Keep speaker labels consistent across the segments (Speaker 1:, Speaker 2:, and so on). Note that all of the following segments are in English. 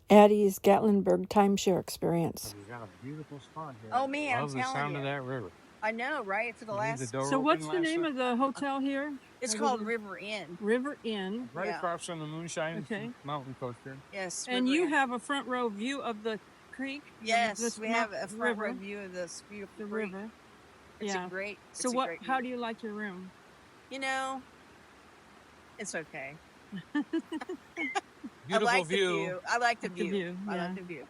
Speaker 1: Addie's Gatlinburg Timeshare Experience.
Speaker 2: You got a beautiful spot here.
Speaker 3: Oh man,
Speaker 2: Love
Speaker 3: I'm telling
Speaker 2: the sound
Speaker 3: you.
Speaker 2: of that river.
Speaker 3: I know, right? For the last.
Speaker 1: So what's the name of the hotel here?
Speaker 3: It's called River Inn.
Speaker 1: River Inn.
Speaker 2: Right across from the Moonshine Mountain Coaster.
Speaker 3: Yes.
Speaker 1: And you have a front row view of the creek?
Speaker 3: Yes, we have a front row view of this beautiful
Speaker 1: river.
Speaker 3: It's a great.
Speaker 1: So how do you like your room?
Speaker 3: You know, it's okay.
Speaker 2: Beautiful view.
Speaker 3: I like the view. I like the view.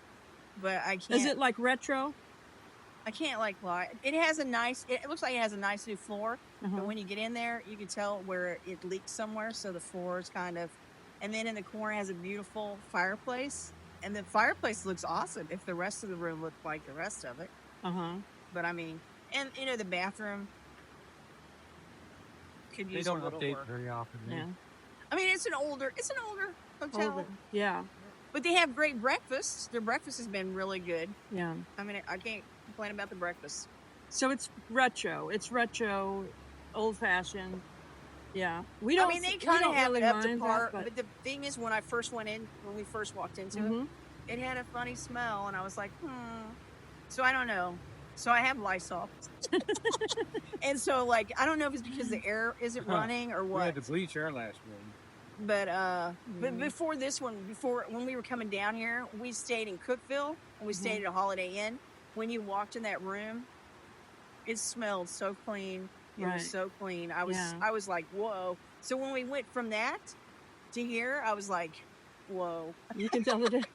Speaker 3: But I can't.
Speaker 1: Is it like retro?
Speaker 3: I can't like lie. It has a nice. It looks like it has a nice new floor. But when you get in there, you can tell where it leaked somewhere. So the floor is kind of. And then in the corner has a beautiful fireplace. And the fireplace looks awesome if the rest of the room looked like the rest of it. But I mean, and you know, the bathroom could use a little work. They don't update
Speaker 2: very often.
Speaker 3: Yeah. I mean, it's an older hotel.
Speaker 1: Yeah.
Speaker 3: But they have great breakfasts. Their breakfast has been really good.
Speaker 1: Yeah.
Speaker 3: I mean, I can't complain about the breakfast.
Speaker 1: So it's retro. It's retro, old fashioned. Yeah. We don't.
Speaker 3: I mean, they kind of have
Speaker 1: really
Speaker 3: it up to par.
Speaker 1: But
Speaker 3: the thing is, when we first walked into it, it had a funny smell, and I was like, So I don't know. So I have Lysol. And so, like, I don't know if it's because the air isn't running or what.
Speaker 2: We had to bleach our last room.
Speaker 3: But before this one, when we were coming down here, we stayed in Cookville, and we stayed at a Holiday Inn. When you walked in that room, it smelled so clean. It was so clean. I was like, whoa. So when we went from that to here, I was like, whoa.
Speaker 1: You can tell it.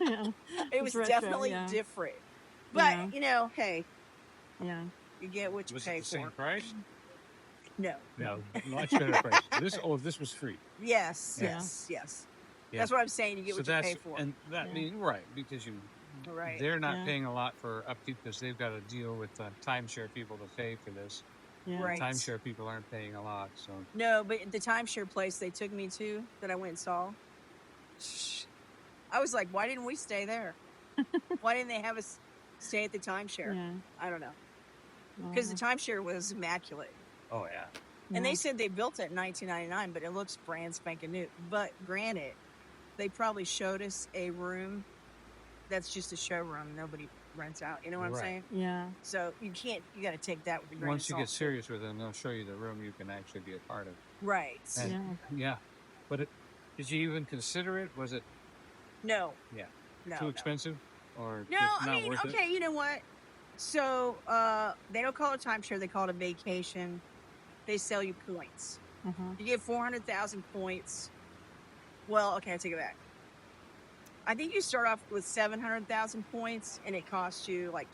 Speaker 3: It was retro, definitely different. But, you know, hey.
Speaker 1: Yeah.
Speaker 3: You get what you pay for.
Speaker 2: Was it the same price?
Speaker 3: No.
Speaker 2: No, much better price. This was free.
Speaker 3: Yes.
Speaker 2: Yeah.
Speaker 3: That's what I'm saying. You get what you pay for.
Speaker 2: And that means, because they're not paying a lot for upkeep because they've got to deal with timeshare people to pay for this.
Speaker 1: Yeah.
Speaker 3: Right.
Speaker 2: Timeshare people aren't paying a lot, so.
Speaker 3: No, but the timeshare place they took me to that I went and saw, I was like, why didn't we stay there? Why didn't they have us stay at the timeshare?
Speaker 1: Yeah.
Speaker 3: I don't know. Because the timeshare was immaculate.
Speaker 2: Oh, yeah.
Speaker 3: And they said they built it in 1999, but it looks brand spanking new. But granted, they probably showed us a room that's just a showroom. Nobody rents out. You know what I'm saying?
Speaker 1: Yeah.
Speaker 3: So you got to take that with a grain of salt.
Speaker 2: Once you get serious with them, they'll show you the room you can actually be a part of.
Speaker 3: Right.
Speaker 2: And, yeah. But did you even consider it? Was it?
Speaker 3: No.
Speaker 2: Yeah.
Speaker 3: No.
Speaker 2: Too expensive? Or
Speaker 3: no,
Speaker 2: just not
Speaker 3: I mean,
Speaker 2: worth
Speaker 3: okay,
Speaker 2: it?
Speaker 3: you know what? So they don't call it timeshare. They call it a vacation. They sell you points. You get 400,000 points. Well, okay, I take it back. I think you start off with 700,000 points, and it costs you like.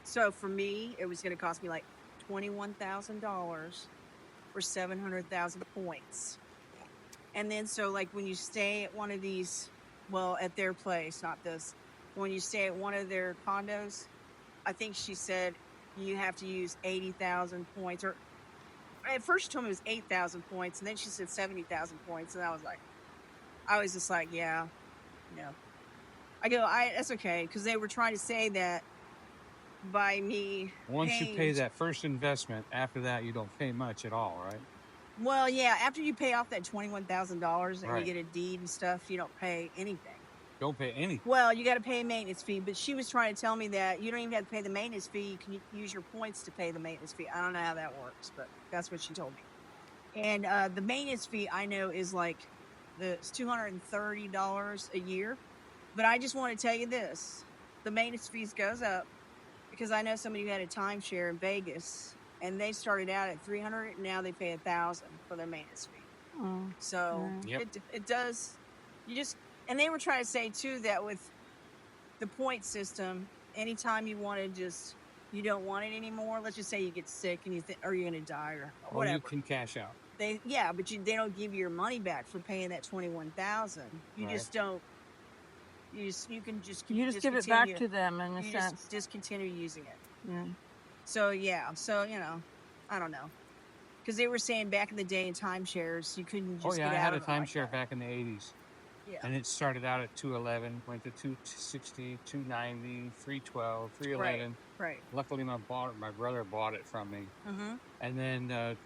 Speaker 3: So for me, it was going to cost me like $21,000 for 700,000 points. And then so like when you stay at one of these, well, at their place, not this. When you stay at one of their condos, I think she said you have to use 80,000 points, or at first she told me it was 8,000 points, and then she said 70,000 points, and I was just like, yeah, no. I go, that's okay, because they were trying to say that by me.
Speaker 2: Once you pay that first investment, after that you don't pay much at all, right?
Speaker 3: Well, yeah, after you pay off that $21,000 and you get a deed and stuff, you don't pay anything.
Speaker 2: Don't pay anything. Well,
Speaker 3: you got to pay a maintenance fee, but she was trying to tell me that you don't even have to pay the maintenance fee. You can use your points to pay the maintenance fee. I don't know how that works, but that's what she told me. And the maintenance fee I know is like it's $230 a year. But I just want to tell you this: the maintenance fees goes up because I know somebody who had a timeshare in Vegas, and they started out at $300, and now they pay $1,000 for their maintenance fee. So it does. And they were trying to say, too, that with the point system, anytime you want to you don't want it anymore, let's just say you get sick and or you're going to die or whatever.
Speaker 2: You can cash out.
Speaker 3: But they don't give you your money back for paying that $21,000. You just don't. You can just
Speaker 1: give it back to them in a sense.
Speaker 3: Just continue using it.
Speaker 1: Yeah.
Speaker 3: So, I don't know. Because they were saying back in the day in timeshares, you couldn't just get out of it.
Speaker 2: I had a timeshare back in the 80s.
Speaker 3: Yeah.
Speaker 2: And it started out at $211, went to $260, $290, $312, $311.
Speaker 3: Right.
Speaker 2: Luckily, my brother bought it from me. And then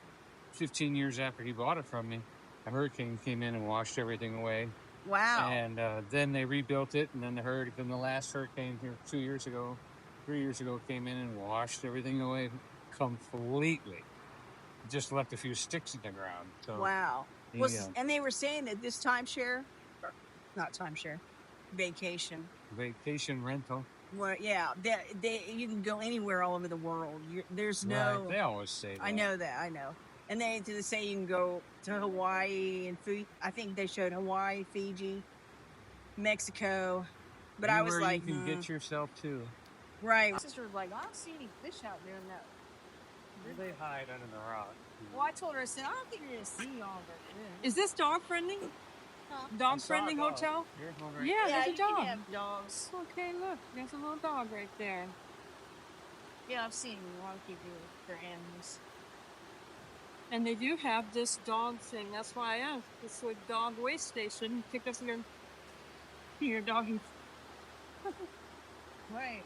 Speaker 2: 15 years after he bought it from me, a hurricane came in and washed everything away.
Speaker 3: Wow.
Speaker 2: And then they rebuilt it, and then the last hurricane here 3 years ago, came in and washed everything away completely. Just left a few sticks in the ground. So
Speaker 3: wow. And they were saying that this timeshare, not timeshare, vacation
Speaker 2: rental.
Speaker 3: Well, yeah, you can go anywhere all over the world. There's no.
Speaker 2: Right. They always say that.
Speaker 3: I know that. I know. And they say you can go to Hawaii and I think they showed Hawaii, Fiji, Mexico. But I was like,
Speaker 2: you can get yourself to.
Speaker 3: Right. My sister was like, I don't see any fish out there. No.
Speaker 2: They hide under the rock.
Speaker 3: Well, I told her, I said, I don't think you're going to see all of it.
Speaker 1: Is this dog friendly?
Speaker 3: Huh?
Speaker 1: Dog friendly hotel?
Speaker 3: Right.
Speaker 1: Yeah, there's a dog.
Speaker 3: Can have dogs.
Speaker 1: Okay, look, there's a little dog right there.
Speaker 3: Yeah, I've seen a lot of people with their animals.
Speaker 1: And they do have this dog thing. That's why I asked. This like dog waste station. Pick up your doggy.
Speaker 3: Right.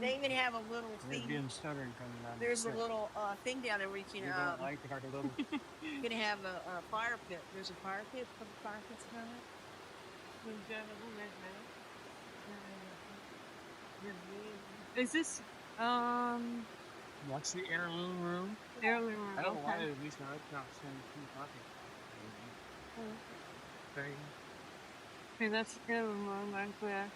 Speaker 3: They even have a little thing.
Speaker 2: Being stubborn coming down.
Speaker 3: There's a little thing down there where you can.
Speaker 2: You don't like our little.
Speaker 3: You're gonna have a fire pit. There's a fire pit. Put the fire pits down
Speaker 1: there. Is this
Speaker 2: What's the heirloom room?
Speaker 1: Heirloom room.
Speaker 2: I don't know why at least not saying coffee.
Speaker 1: Okay, that's the heirloom room right there.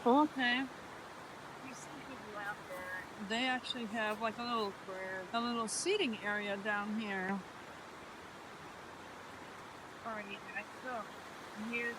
Speaker 1: Okay. They actually have like a little seating area down here.
Speaker 3: All right, so here's